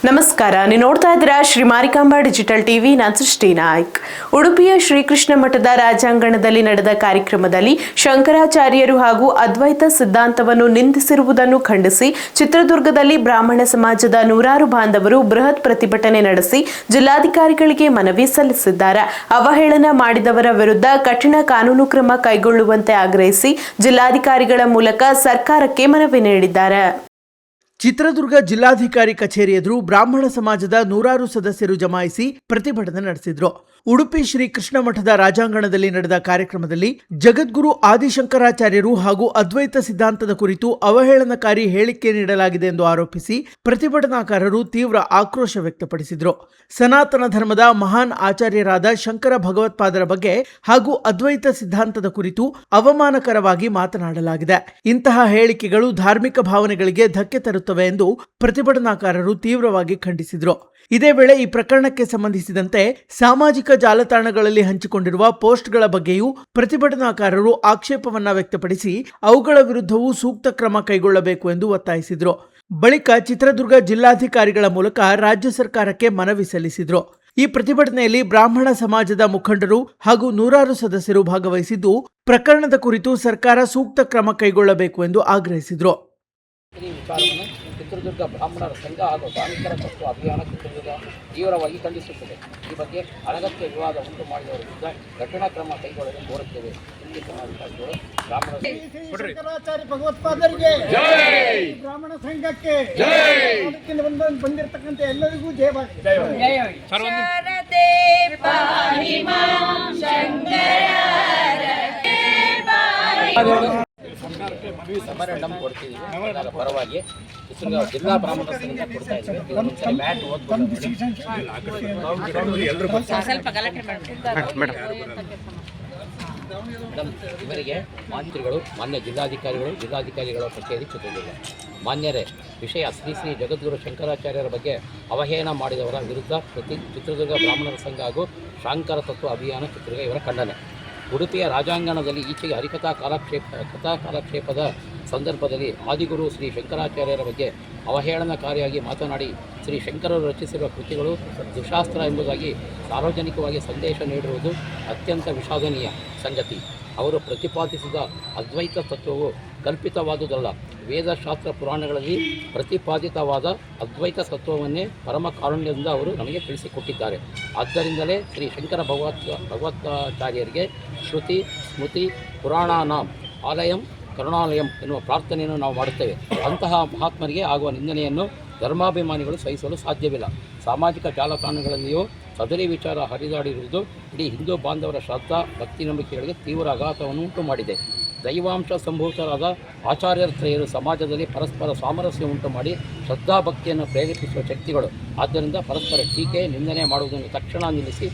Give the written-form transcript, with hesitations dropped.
ನಮಸ್ಕಾರ, ನೀವು ನೋಡ್ತಾ ಇದ್ದೀರಾ ಶ್ರೀ ಮಾರಿಕಾಂಬಾ ಡಿಜಿಟಲ್ ಟಿವಿ. ನಾನು ಸೃಷ್ಟಿ ನಾಯ್ಕ್. ಉಡುಪಿಯ ಶ್ರೀಕೃಷ್ಣ ಮಠದ ರಾಜಾಂಗಣದಲ್ಲಿ ನಡೆದ ಕಾರ್ಯಕ್ರಮದಲ್ಲಿ ಶಂಕರಾಚಾರ್ಯರು ಹಾಗೂ ಅದ್ವೈತ ಸಿದ್ಧಾಂತವನ್ನು ನಿಂದಿಸಿರುವುದನ್ನು ಖಂಡಿಸಿ ಚಿತ್ರದುರ್ಗದಲ್ಲಿ ಬ್ರಾಹ್ಮಣ ಸಮಾಜದ ನೂರಾರು ಬಾಂಧವರು ಬೃಹತ್ ಪ್ರತಿಭಟನೆ ನಡೆಸಿ ಜಿಲ್ಲಾಧಿಕಾರಿಗಳಿಗೆ ಮನವಿ ಸಲ್ಲಿಸಿದ್ದಾರೆ. ಅವಹೇಳನ ಮಾಡಿದವರ ವಿರುದ್ಧ ಕಠಿಣ ಕಾನೂನು ಕ್ರಮ ಕೈಗೊಳ್ಳುವಂತೆ ಆಗ್ರಹಿಸಿ ಜಿಲ್ಲಾಧಿಕಾರಿಗಳ ಮೂಲಕ ಸರ್ಕಾರಕ್ಕೆ ಮನವಿ ನೀಡಿದ್ದಾರೆ. ಚಿತ್ರದುರ್ಗ ಜಿಲ್ಲಾಧಿಕಾರಿ ಕಚೇರಿ ಎದುರು ಬ್ರಾಹ್ಮಣ ಸಮಾಜದ ನೂರಾರು ಸದಸ್ಯರು ಜಮಾಯಿಸಿ ಪ್ರತಿಭಟನೆ ನಡೆಸಿದ್ರು. ಉಡುಪಿ ಶ್ರೀಕೃಷ್ಣ ಮಠದ ರಾಜಾಂಗಣದಲ್ಲಿ ನಡೆದ ಕಾರ್ಯಕ್ರಮದಲ್ಲಿ ಜಗದ್ಗುರು ಆದಿಶಂಕರಾಚಾರ್ಯರು ಹಾಗೂ ಅದ್ವೈತ ಸಿದ್ಧಾಂತದ ಕುರಿತು ಅವಹೇಳನಕಾರಿ ಹೇಳಿಕೆ ನೀಡಲಾಗಿದೆ ಎಂದು ಆರೋಪಿಸಿ ಪ್ರತಿಭಟನಾಕಾರರು ತೀವ್ರ ಆಕ್ರೋಶ ವ್ಯಕ್ತಪಡಿಸಿದರು. ಸನಾತನ ಧರ್ಮದ ಮಹಾನ್ ಆಚಾರ್ಯರಾದ ಶಂಕರ ಭಗವತ್ಪಾದರ ಬಗ್ಗೆ ಹಾಗೂ ಅದ್ವೈತ ಸಿದ್ಧಾಂತದ ಕುರಿತು ಅವಮಾನಕರವಾಗಿ ಮಾತನಾಡಲಾಗಿದೆ. ಇಂತಹ ಹೇಳಿಕೆಗಳು ಧಾರ್ಮಿಕ ಭಾವನೆಗಳಿಗೆ ಧಕ್ಕೆ ತರುತ್ತವೆ ಎಂದು ಪ್ರತಿಭಟನಾಕಾರರು ತೀವ್ರವಾಗಿ ಖಂಡಿಸಿದರು. ಇದೇ ವೇಳೆ ಈ ಪ್ರಕರಣಕ್ಕೆ ಸಂಬಂಧಿಸಿದಂತೆ ಸಾಮಾಜಿಕ ಜಾಲತಾಣಗಳಲ್ಲಿ ಹಂಚಿಕೊಂಡಿರುವ ಪೋಸ್ಟ್ಗಳ ಬಗ್ಗೆಯೂ ಪ್ರತಿಭಟನಾಕಾರರು ಆಕ್ಷೇಪವನ್ನ ವ್ಯಕ್ತಪಡಿಸಿ ಅವುಗಳ ವಿರುದ್ಧವೂ ಸೂಕ್ತ ಕ್ರಮ ಕೈಗೊಳ್ಳಬೇಕು ಎಂದು ಒತ್ತಾಯಿಸಿದರು. ಬಳಿಕ ಚಿತ್ರದುರ್ಗ ಜಿಲ್ಲಾಧಿಕಾರಿಗಳ ಮೂಲಕ ರಾಜ್ಯ ಸರ್ಕಾರಕ್ಕೆ ಮನವಿ ಸಲ್ಲಿಸಿದರು. ಈ ಪ್ರತಿಭಟನೆಯಲ್ಲಿ ಬ್ರಾಹ್ಮಣ ಸಮಾಜದ ಮುಖಂಡರು ಹಾಗೂ ನೂರಾರು ಸದಸ್ಯರು ಭಾಗವಹಿಸಿದ್ದು ಪ್ರಕರಣದ ಕುರಿತು ಸರ್ಕಾರ ಸೂಕ್ತ ಕ್ರಮ ಕೈಗೊಳ್ಳಬೇಕು ಎಂದು ಆಗ್ರಹಿಸಿದರು. ಈ ವಿಚಾರವನ್ನು ಚಿತ್ರದುರ್ಗ ಬ್ರಾಹ್ಮಣರ ಸಂಘ ಹಾಗೂ ಶಾಂಕರ ತತ್ವ ಅಭಿಯಾನ ಚಿತ್ರದುರ್ಗ ತೀವ್ರವಾಗಿ ಖಂಡಿಸುತ್ತದೆ. ಈ ಬಗ್ಗೆ ಅನಗತ್ಯ ವಿವಾದ ಉಂಟು ಮಾಡಿದವರ ವಿರುದ್ಧ ಕಠಿಣ ಕ್ರಮ ಕೈಗೊಳ್ಳಲು ಕೋರುತ್ತೇವೆ. ಶಂಕರಾಚಾರ್ಯ ಭಗವತ್ಪಾದರಿಗೆ ಬ್ರಾಹ್ಮಣ ಸಂಘಕ್ಕೆ ಬಂದಿರತಕ್ಕಂಥ ಎಲ್ಲರಿಗೂ ಸರ್ಕಾರಕ್ಕೆ ಮನವಿ ಮೆಮೊರಂಡಮ್ ಕೊಡ್ತಿದ್ದೀವಿ. ಅದರ ಪರವಾಗಿ ಜಿಲ್ಲಾ ಬ್ರಾಹ್ಮಣ ಸಂಘ ಕೊಡ್ತಾ ಇದ್ದೀವಿ. ಮ್ಯಾಟ್ ಇವರಿಗೆ ಮಂತ್ರಿಗಳು, ಮಾನ್ಯ ಜಿಲ್ಲಾಧಿಕಾರಿಗಳ ಕಚೇರಿ ಚಿತ್ರದುರ್ಗ. ಮಾನ್ಯರೇ, ವಿಷಯ ಶ್ರೀ ಶ್ರೀ ಜಗದ್ಗುರು ಶಂಕರಾಚಾರ್ಯರ ಬಗ್ಗೆ ಅವಹೇಳನ ಮಾಡಿದವರ ವಿರುದ್ಧ ಚಿತ್ರದುರ್ಗ ಬ್ರಾಹ್ಮಣರ ಸಂಘ ಹಾಗೂ ಶಾಂಕರ ತತ್ವ ಅಭಿಯಾನ ಚಿತ್ರದುರ್ಗ ಇವರ ಖಂಡನೆ. ಉಡುಪಿಯ ರಾಜಾಂಗಣದಲ್ಲಿ ಈಚೆಗೆ ಹರಿಕಥಾ ಕಾಲಕ್ಷೇಪದ ಸಂದರ್ಭದಲ್ಲಿ ಆದಿಗುರು ಶ್ರೀ ಶಂಕರಾಚಾರ್ಯರ ಬಗ್ಗೆ ಅವಹೇಳನಕಾರಿಯಾಗಿ ಮಾತನಾಡಿ ಶ್ರೀ ಶಂಕರರು ರಚಿಸಿರುವ ಕೃತಿಗಳು ದುಶಾಸ್ತ್ರ ಎಂಬುದಾಗಿ ಸಾರ್ವಜನಿಕವಾಗಿ ಸಂದೇಶ ನೀಡಿರುವುದು ಅತ್ಯಂತ ವಿಷಾದನೀಯ ಸಂಗತಿ. ಅವರು ಪ್ರತಿಪಾದಿಸಿದ ಅದ್ವೈತ ತತ್ವವು ಕಲ್ಪಿತವಾದುದಲ್ಲ. ವೇದಶಾಸ್ತ್ರ ಪುರಾಣಗಳಲ್ಲಿ ಪ್ರತಿಪಾದಿತವಾದ ಅದ್ವೈತ ತತ್ವವನ್ನೇ ಪರಮ ಕಾರುಣ್ಯದಿಂದ ಅವರು ನಮಗೆ ತಿಳಿಸಿಕೊಟ್ಟಿದ್ದಾರೆ. ಆದ್ದರಿಂದಲೇ ಶ್ರೀ ಶಂಕರ ಭಗವತ್ತಾಚಾರ್ಯರಿಗೆ ಶ್ರುತಿ ಸ್ಮೃತಿ ಪುರಾಣಾನಾಂ ಆಲಯಂ ಕರುಣಾಲಯಂ ಎನ್ನುವ ಪ್ರಾರ್ಥನೆಯನ್ನು ನಾವು ಮಾಡುತ್ತೇವೆ. ಅಂತಹ ಮಹಾತ್ಮರಿಗೆ ಆಗುವ ನಿಂದನೆಯನ್ನು ಧರ್ಮಾಭಿಮಾನಿಗಳು ಸಹಿಸಲು ಸಾಧ್ಯವಿಲ್ಲ. ಸಾಮಾಜಿಕ ಜಾಲತಾಣಗಳಲ್ಲಿಯೂ ಸದರಿ ವಿಚಾರ ಹರಿದಾಡಿರುವುದು ಇಡೀ ಹಿಂದೂ ಬಾಂಧವರ ಶ್ರದ್ಧಾ ಭಕ್ತಿ ನಂಬಿಕೆಗಳಿಗೆ ತೀವ್ರ ಆಘಾತವನ್ನು ಉಂಟು ಮಾಡಿದೆ. ದೈವಾಂಶ ಸಂಭೂತರಾದ ಆಚಾರ್ಯತ್ರಯರು ಸಮಾಜದಲ್ಲಿ ಪರಸ್ಪರ ಸಾಮರಸ್ಯ ಉಂಟು ಮಾಡಿ ಶ್ರದ್ಧಾಭಕ್ತಿಯನ್ನು ಪ್ರೇರೇಪಿಸುವ ಶಕ್ತಿಗಳು. ಆದ್ದರಿಂದ ಪರಸ್ಪರ ಟೀಕೆ ನಿಂದನೆ ಮಾಡುವುದನ್ನು ತಕ್ಷಣ ನಿಲ್ಲಿಸಿ